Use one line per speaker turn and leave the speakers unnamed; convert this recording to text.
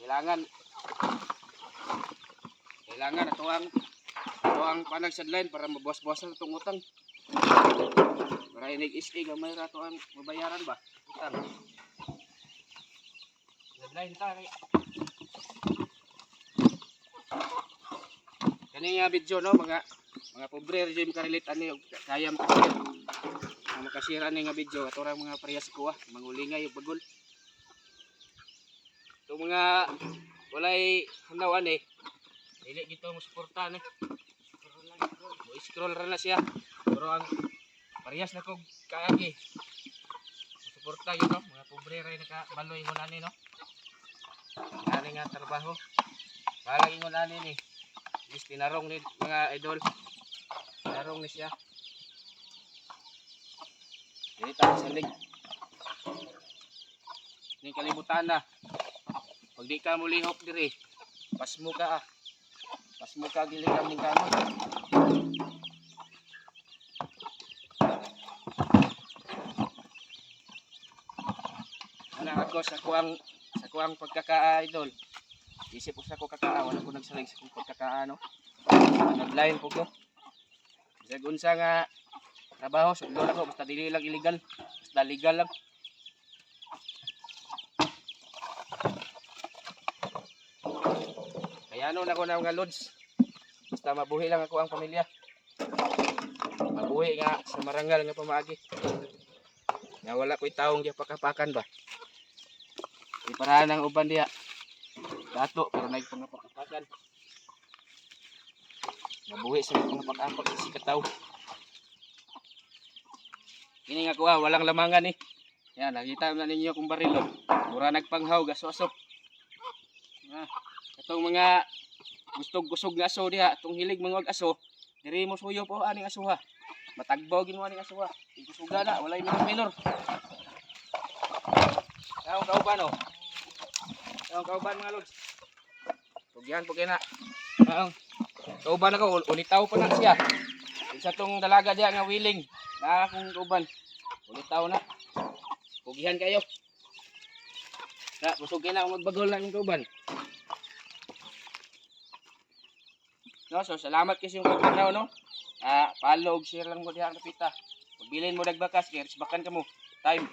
kailangan ato ang panagsadlain para mabuwas-buwasan itong utang. Para inig isig ang mayroon ato ang mabayaran ba? Utang. Sadlain ta. Kani nga video no, mga pobre rin karelate ani kaya makasir. Ang makasira ni nga video ato ra mga parehas ko mangulingay ug bagol. Itong mga walay hanawan dili gito mo suporta ni. Scroll ra na siya. Pero ang parehas na kog kaagi. Suporta gyud no, mga pobre ra nakabaloy mo nani no. Ani nga trabaho. Balagi mo nani ni. Is tinarong ni mga idol. Tinarong ni siya. Dili ta salig. Ni kalibutan na. Pag di ka mulihok diri, pasmo ka Pasmo ka gilikam ning kanon. Ana ako sa kuang pagkaka-idol. Isip ko sa ko kakaa, wala ko nagsalig sa kong pagkakaano. Nag-line ko ko. Sa unsa nga trabaho, sugdo na ko, basta dili lang illegal. Basta legal lang. Kaya ano na ko na mga lods. Basta mabuhi lang ako ang pamilya. Mabuhi nga sa marangal nga pamaagi. Nga wala ko'y taong diya pakapakan ba. Iparahan ang uban diya. Dato, pero nagpangapakapakan. Mabuhi sa pangapakapak sa sikataw. Ini nga ko walang lamangan Yan, nakita na ninyo kung barilo. Mura nagpanghaw, gaso-aso. Itong mga gustog-gusog nga aso diha, itong hilig mga aso, diri mo suyo po aning asuha. Matagbaw gin mo aning asuha. Igusuga na, walay minor. Kaong kauban Kaong kauban mga lods. Tugyan po kina. Kauban ako, ulitaw pa na siya. Isa tong dalaga diha nga willing. Na akong kauban. Ulitaw na. Pugihan kayo. Na, busog na magbagol na ng kauban. No, so salamat kasi yung pagkakaw no. Follow, share lang mo diha ang napita. Pagbilin mo dagbakas, kaya bakan ka mo. Time.